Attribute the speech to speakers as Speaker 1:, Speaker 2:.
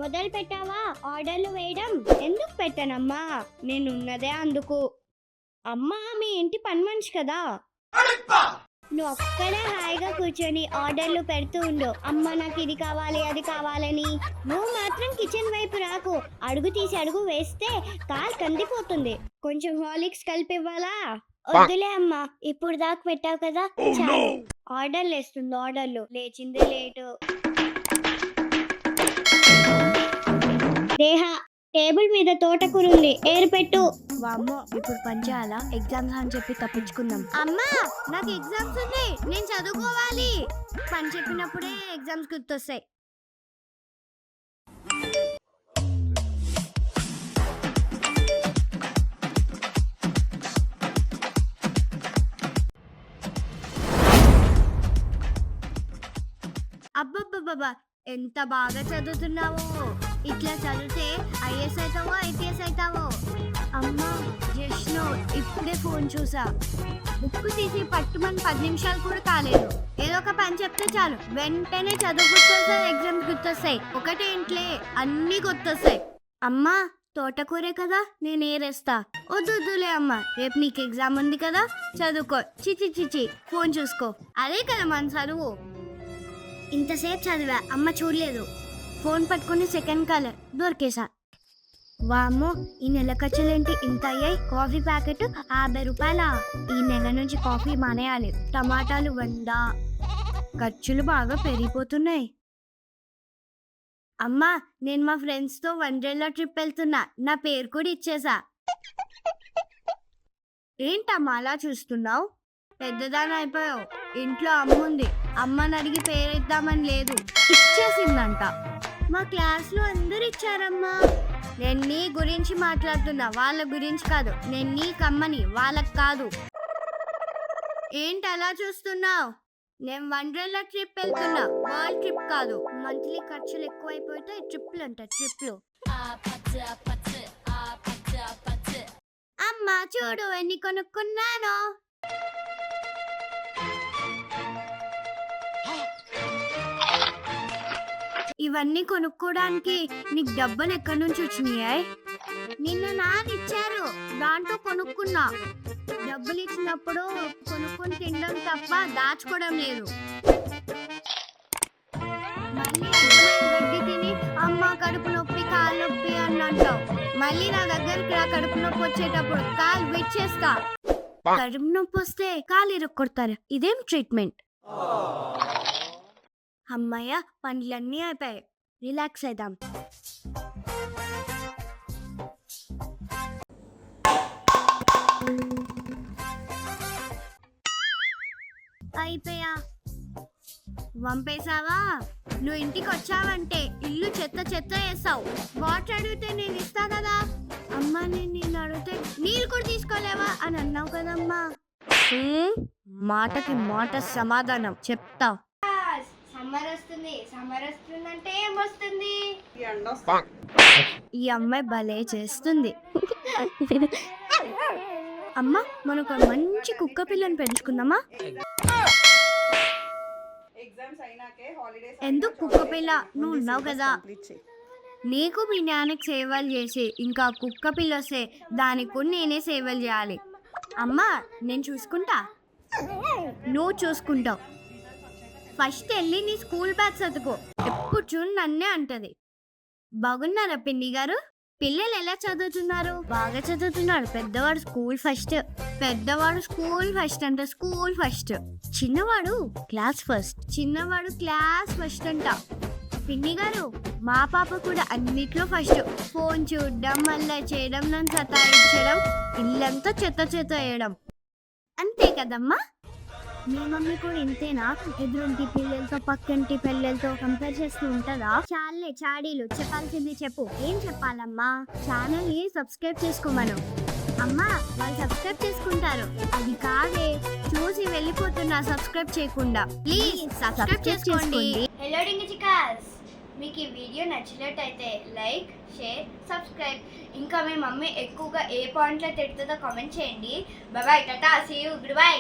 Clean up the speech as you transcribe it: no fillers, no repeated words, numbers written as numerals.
Speaker 1: మొదలు పెట్టావా ఆర్డర్లు వేయడం? ఎందుకు పెట్టనమ్మా, నేనున్నదే అందుకు. అమ్మా మీ ఇంటి పని మనిషి కదా, నువ్వు ఒక్కడే హాయిగా కూర్చొని ఆర్డర్లు పెడుతూ ఉండు. అమ్మ నాకు ఇది కావాలి అది కావాలని. నువ్వు మాత్రం కిచెన్ వైపు రాకు. అడుగు తీసి అడుగు వేస్తే కాలు కందిపోతుంది. కొంచెం హార్లిక్స్ కలిపివ్వాలా? వద్దులే అమ్మా, ఇప్పుడు దాకా పెట్టావు కదా చాలు. ఆర్డర్లు వేస్తుంది, ఆర్డర్లు. లేచిందే లేటు. దేహ టేబుల్ మీద తోటకూర ఉంది, ఏరు పెట్టు.
Speaker 2: వామ్మో, ఇప్పుడు పని చేయాలా? ఎగ్జామ్స్ అని చెప్పి తప్పించుకుందాం.
Speaker 1: అమ్మా నాకు ఎగ్జామ్స్ ఉన్నాయి, నేను చదువుకోవాలి. పని చెప్పినప్పుడే ఎగ్జామ్స్ గుర్తొస్తాయి. అబ్బబ్బబ్బా, ఎంత బాగా చదువుతున్నావో. ఇట్లా చదివితే ఐఏఎస్ అవుతావో ఐపీఎస్ అవుతావో.
Speaker 2: అమ్మా జస్ట్ ఇప్పుడే ఫోన్ చూసా.
Speaker 1: బుక్ తీసి పట్టుమని 10 నిమిషాలు కూడా కాలేదు. ఏదో ఒక పని చెప్తే చాలు వెంటనే చదువు గుర్తొస్తాయి, ఎగ్జామ్స్ గుర్తొస్తాయి. ఒకటేంట్లే అన్నీ గుర్తొస్తాయి. అమ్మా తోటకూరే కదా, నేను ఏరేస్తా. వద్దులే అమ్మా, రేపు నీకు ఎగ్జామ్ ఉంది కదా, చదువుకో. చిచి ఫోన్ చూసుకో. అదే కదా మన చదువు. ఇంతసేపు చదివా, అమ్మ చూడలేదు. ఫోన్ పట్టుకుని సెకండ్ కలర్ దొరికేసా. వామ్మో, ఈ నెల ఖర్చులేంటి ఇంత అయ్యాయి? కాఫీ ప్యాకెట్ 50 రూపాయల. ఈ నెల నుంచి కాఫీ మానేయాలి. టమాటాలు 100. ఖర్చులు బాగా పెరిగిపోతున్నాయి. అమ్మా నేను మా ఫ్రెండ్స్తో వండర్లా ట్రిప్ వెళ్తున్నా, నా పేరు కూడా ఇచ్చేసా. ఏంటమ్మా అలా చూస్తున్నావు? పెద్దదాని అయిపోయావు. ఇంట్లో అమ్ముంది, అమ్మని అడిగి పేరిద్దామని లేదు, ఇచ్చేసిందంట. మా క్లాస్లో అందరు ఇచ్చారమ్మా. నేను నీ గురించి మాట్లాడుతున్నా, వాళ్ళ గురించి కాదు. నేను నీకు అమ్మని, వాళ్ళకి కాదు. ఏంటి అలా చూస్తున్నావు? నేను వండర్లా ట్రిప్ వెళ్తున్నా, వరల్డ్ ట్రిప్ కాదు. మంత్లీ ఖర్చులు ఎక్కువైపోతే ట్రిప్లు అంట, ట్రిప్లు. అమ్మా చూడు ఎన్ని కొనుక్కున్నాను. ఇవన్నీ కొనుక్కోడానికి నీకు డబ్బులు ఎక్కడి నుంచి వచ్చినాయి? నిన్న నాన్న ఇచ్చారు, దాంట్లో కొనుక్కున్నా. డబ్బులు ఇచ్చినప్పుడు కొనుక్కొని తినడం తప్ప దాచుకోవడం లేదు. మళ్ళీ గడ్డి తిని అమ్మ కడుపు నొప్పి కాలు నొప్పి అని అంటావు. మళ్ళీ నా దగ్గరికి రా, కడుపు నొప్పి వచ్చేటప్పుడు కాలు విచ్చేస్తా. కడుపు నొప్పి వస్తే కాలు ఇరుక్కొడతారు, ఇదేం ట్రీట్మెంట్? అమ్మయ్య పనులన్నీ అయిపోయాయి, రిలాక్స్ అయిదాం. అయిపోయా. వంపేశావా? నువ్వు ఇంటికి వచ్చావంటే ఇల్లు చెత్త చెత్త వేస్తావు. వాటర్ అడిగితే నేను ఇస్తా కదా. అమ్మా నేను అడిగితే నీళ్ళు కూడా తీసుకోలేవా అని అన్నావు కదమ్మా.
Speaker 2: మాటకి మాట సమాధానం చెప్తా.
Speaker 1: సమ్మర్ వస్తుందంటే ఏం వస్తుంది?
Speaker 2: ఈ అమ్మాయి భలే చేస్తుంది.
Speaker 1: అమ్మా మనం ఒక మంచి కుక్క పిల్లని పెంచుకుందామా? ఎందుకు కుక్క పిల్ల? నువ్వు ఉన్నావు కదా. నీకు మీ నాన్నకి సేవలు చేసి ఇంకా కుక్క పిల్ల వస్తే దానికి కూడా నేనే సేవలు చేయాలి. అమ్మా నేను చూసుకుంటా, నువ్వు చూసుకుంటావు. ఫస్ట్ వెళ్ళి నీ స్కూల్ బ్యాగ్ చదువుకో. ఎప్పుడు చూడు నన్నే అంటది. బాగున్నారా పిన్ని గారు? పిల్లలు ఎలా చదువుతున్నారు? బాగా చదువుతున్నారు. పెద్దవాడు స్కూల్ ఫస్ట్. పెద్దవాడు స్కూల్ ఫస్ట్ అంట, స్కూల్ ఫస్ట్. చిన్నవాడు క్లాస్ ఫస్ట్. చిన్నవాడు క్లాస్ ఫస్ట్ అంట. పిన్ని గారు మా పాప కూడా అన్నిట్లో ఫస్ట్. ఫోన్ చూడడం, మళ్ళీ చేయడం, నన్ను సతాయించడం, ఇల్లంతా చెత్త చెత్త వేయడం. అంతే కదమ్మా? మీ మమ్మీ కూడా ఇంతేనా? ఎదురుంటి పిల్లలతో పక్కంటి పిల్లలతో కంపేర్ చేస్తూ ఉంటుందా? చాలే చాడీలు, చెప్పాల్సింది చెప్పు. ఏం చెప్పాలమ్మా? ఛానల్ ని సబ్స్క్రైబ్ చేసుకోమను. అమ్మా వాళ్ళు సబ్స్క్రైబ్ చేసుకుంటారు. అది కాదే, చూసి వెళ్ళిపోతున్నా సబ్స్క్రైబ్ చేయకుండా. ప్లీజ్ సబ్స్క్రైబ్ చేసుకోండి. హలో డింగిచికాస్, మీకు ఈ వీడియో నచ్చినట్టయితే లైక్, షేర్, సబ్స్క్రైబ్. ఇంకా మీ మమ్మీ ఎక్కువగా ఏ పాయింట్లో తిడుతుందో కామెంట్ చేయండి. Bye tata, see you, good bye.